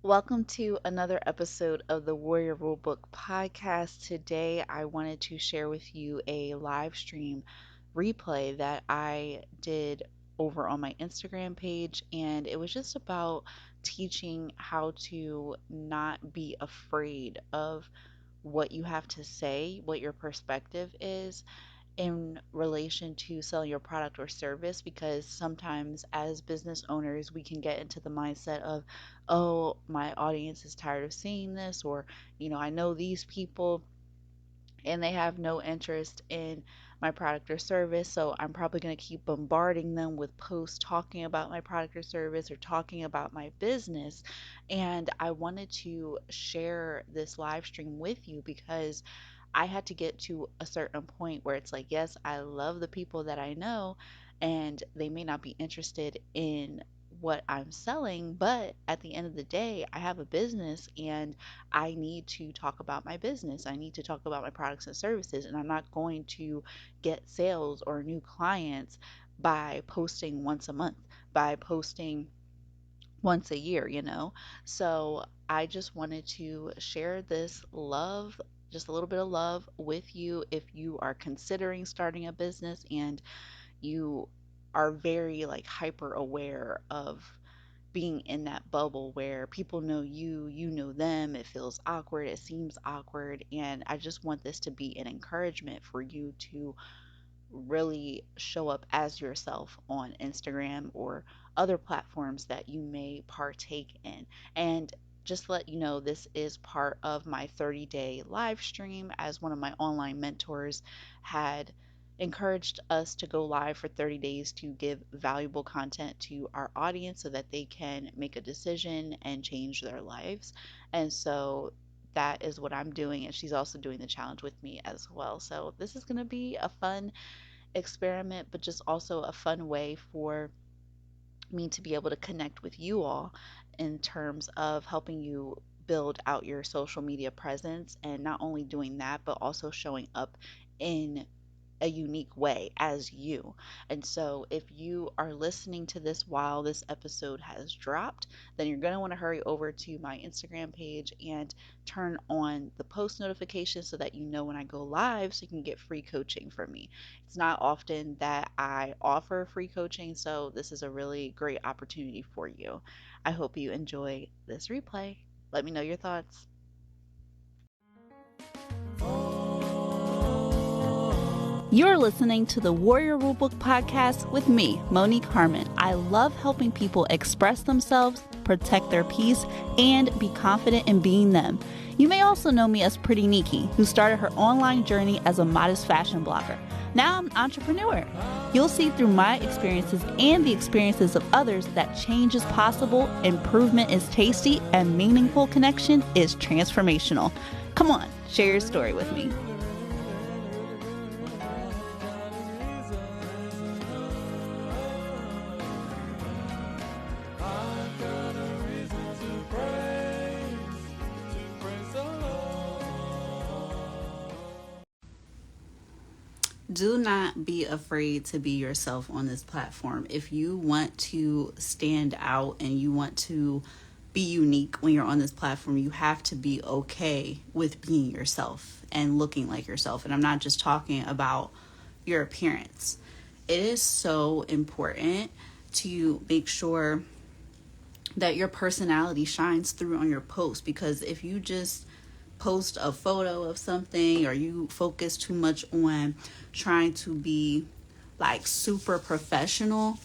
Welcome to another episode of the Warrior Rulebook podcast. Today, I wanted to share with you a live stream replay that I did over on my Instagram page, and it was just about teaching how to not be afraid of what you have to say, what your perspective is, in relation to selling your product or service, because sometimes as business owners we can get into the mindset of, oh, my audience is tired of seeing this, or I know these people and they have no interest in my product or service, so I'm probably going to keep bombarding them with posts talking about my product or service or talking about my business. And I wanted to share this live stream with you because I had to get to a certain point where it's like, yes, I love the people that I know, and they may not be interested in what I'm selling, but at the end of the day, I have a business and I need to talk about my business. I need to talk about my products and services, and I'm not going to get sales or new clients by posting once a month, by posting once a year. So I just wanted to share this love, just a little bit of love with you if you are considering starting a business and you are very like hyper aware of being in that bubble where people know you, you know them, it feels awkward, it seems awkward, and I just want this to be an encouragement for you to really show up as yourself on Instagram or other platforms that you may partake in. And just let you know, this is part of my 30-day live stream, as one of my online mentors had encouraged us to go live for 30 days to give valuable content to our audience so that they can make a decision and change their lives. And so that is what I'm doing, and she's also doing the challenge with me as well. So this is going to be a fun experiment, but just also a fun way for me to be able to connect with you all in terms of helping you build out your social media presence, and not only doing that, but also showing up in a unique way as you. And so, if you are listening to this while this episode has dropped, then you're going to want to hurry over to my Instagram page and turn on the post notifications so that you know when I go live so you can get free coaching from me. It's not often that I offer free coaching, so this is a really great opportunity for you. I hope you enjoy this replay. Let me know your thoughts. You're listening to the Warrior Rulebook podcast with me, Monique Harmon. I love helping people express themselves, protect their peace, and be confident in being them. You may also know me as Pretty Nikki, who started her online journey as a modest fashion blogger. Now I'm an entrepreneur. You'll see through my experiences and the experiences of others that change is possible, improvement is tasty, and meaningful connection is transformational. Come on, share your story with me. Do not be afraid to be yourself on this platform. If you want to stand out and you want to be unique when you're on this platform, you have to be okay with being yourself and looking like yourself. And I'm not just talking about your appearance. It is so important to make sure that your personality shines through on your post, because if you just post a photo of something or you focus too much on trying to be like super professional,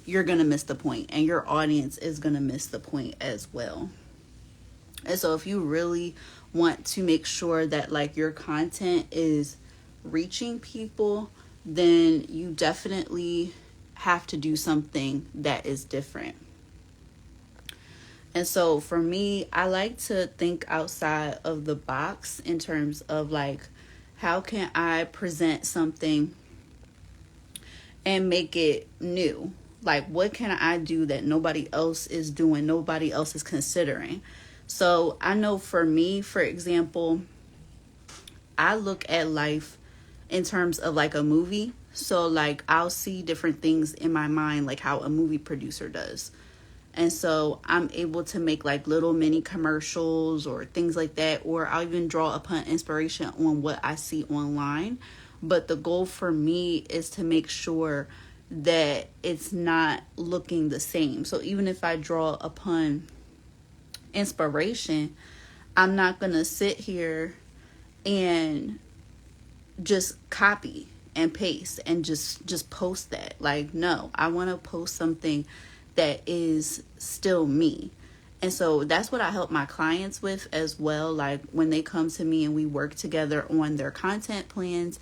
you're gonna miss the point, and your audience is gonna miss the point as well. And so if you really want to make sure that like your content is reaching people, then you definitely have to do something that is different. And so for me, I like to think outside of the box in terms of like, how can I present something and make it new? Like, what can I do that nobody else is doing, nobody else is considering? So I know for me, for example, I look at life in terms of like a movie. So like I'll see different things in my mind, like how a movie producer does. And so I'm able to make like little mini commercials or things like that, or I'll even draw upon inspiration on what I see online. But the goal for me is to make sure that it's not looking the same. So even if I draw upon inspiration, I'm not going to sit here and just copy and paste and just post that. Like, no, I want to post something that is still me. And so that's what I help my clients with as well. Like when they come to me and we work together on their content plans,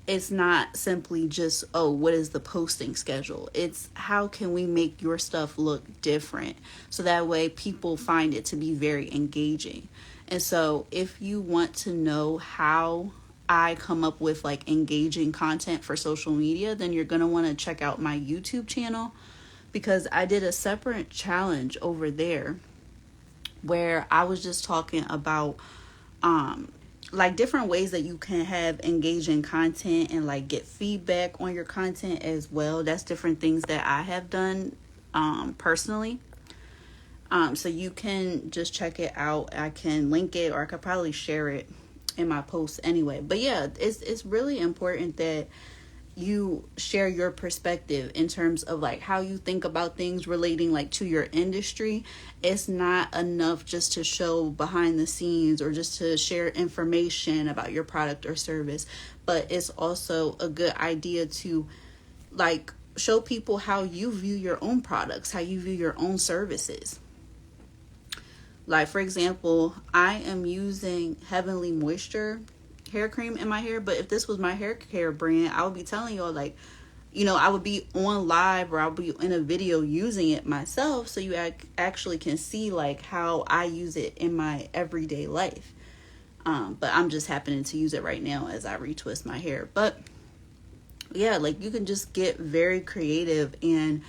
it's not simply just, oh, what is the posting schedule? It's how can we make your stuff look different so that way people find it to be very engaging. And so if you want to know how I come up with like engaging content for social media, then you're going to want to check out my YouTube channel, because I did a separate challenge over there where I was just talking about like different ways that you can have engaging content and like get feedback on your content as well. That's different things that I have done personally. So you can just check it out. I can link it, or I could probably share it in my posts anyway. But yeah, it's really important that you share your perspective in terms of like how you think about things relating like to your industry. It's not enough just to show behind the scenes or just to share information about your product or service, but it's also a good idea to like show people how you view your own products, how you view your own services. Like for example, I am using Heavenly Moisture hair cream in my hair, but if this was my hair care brand, I would be telling y'all like, I would be on live or I'll be in a video using it myself, so you actually can see like how I use it in my everyday life. But I'm just happening to use it right now as I retwist my hair. But yeah, like you can just get very creative and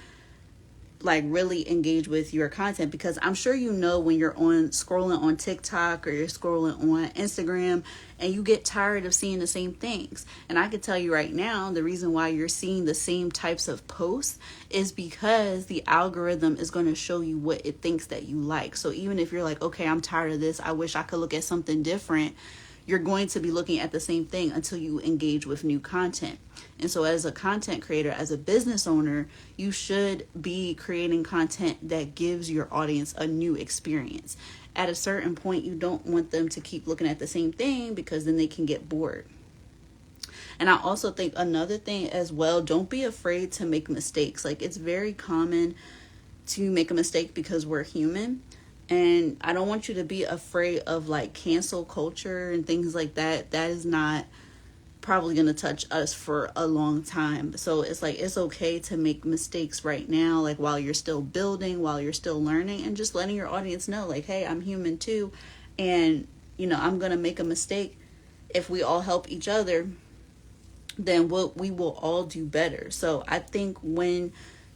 like really engage with your content, because I'm sure when you're on scrolling on TikTok or you're scrolling on Instagram and you get tired of seeing the same things. And I can tell you right now, the reason why you're seeing the same types of posts is because the algorithm is going to show you what it thinks that you like. So even if you're like, okay, I'm tired of this, I wish I could look at something different, you're going to be looking at the same thing until you engage with new content. And so as a content creator, as a business owner, you should be creating content that gives your audience a new experience. At a certain point, you don't want them to keep looking at the same thing, because then they can get bored. And I also think another thing as well, don't be afraid to make mistakes. Like it's very common to make a mistake because we're human. And I don't want you to be afraid of like cancel culture and things like that. That is not probably going to touch us for a long time. So it's like, it's okay to make mistakes right now, like while you're still building, while you're still learning, and just letting your audience know like, hey, I'm human too. And, I'm going to make a mistake. If we all help each other, then we will all do better. So I think when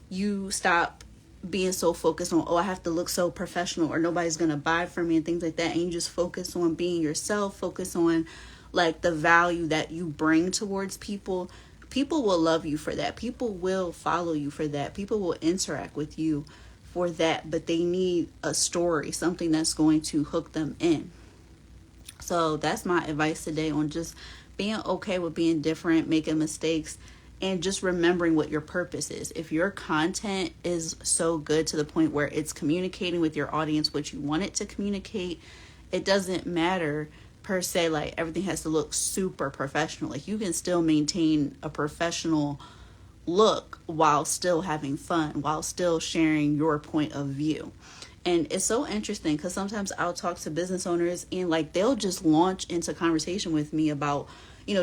you stop being so focused on, oh, I have to look so professional or nobody's going to buy from me and things like that, and you just focus on being yourself, focus on like the value that you bring towards people, people will love you for that. People will follow you for that. People will interact with you for that, but they need a story, something that's going to hook them in. So that's my advice today on just being okay with being different, making mistakes, and just remembering what your purpose is. If your content is so good to the point where it's communicating with your audience what you want it to communicate, it doesn't matter per se like everything has to look super professional. Like you can still maintain a professional look while still having fun, while still sharing your point of view. And it's so interesting because sometimes I'll talk to business owners and like they'll just launch into conversation with me about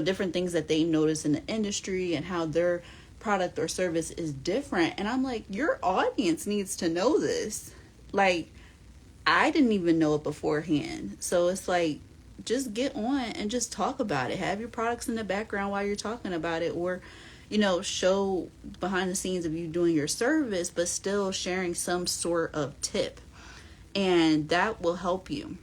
different things that they notice in the industry and how their product or service is different. And I'm like, your audience needs to know this. Like, I didn't even know it beforehand. So it's like, just get on and just talk about it. Have your products in the background while you're talking about it, or, show behind the scenes of you doing your service, but still sharing some sort of tip. And that will help you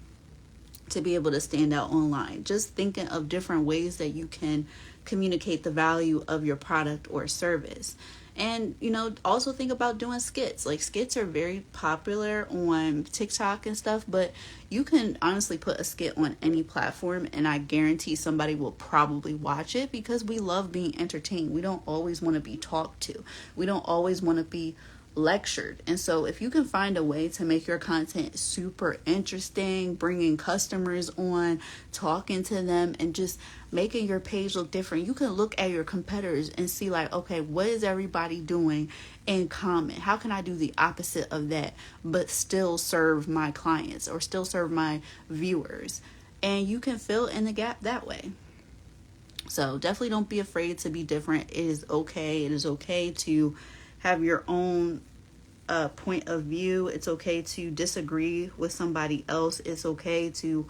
to be able to stand out online. Just thinking of different ways that you can communicate the value of your product or service. And, also think about doing skits. Like, skits are very popular on TikTok and stuff, but you can honestly put a skit on any platform, and I guarantee somebody will probably watch it, because we love being entertained. We don't always want to be talked to. We don't always want to be lectured. And so if you can find a way to make your content super interesting, bringing customers on, talking to them, and just making your page look different, you can look at your competitors and see, like, okay, what is everybody doing in common? How can I do the opposite of that but still serve my clients or still serve my viewers? And you can fill in the gap that way. So definitely don't be afraid to be different. It is okay. It is okay to have your own point of view. It's okay to disagree with somebody else. It's okay to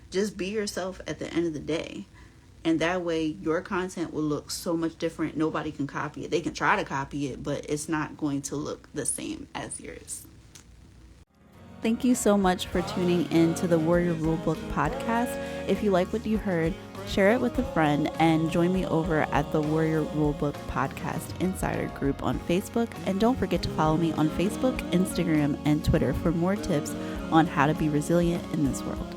just be yourself at the end of the day. And that way your content will look so much different. Nobody can copy it. They can try to copy it, but it's not going to look the same as yours. Thank you so much for tuning in to the Warrior Rulebook podcast. If you like what you heard, share it with a friend, and join me over at the Warrior Rulebook Podcast Insider group on Facebook. And don't forget to follow me on Facebook, Instagram, and Twitter for more tips on how to be resilient in this world.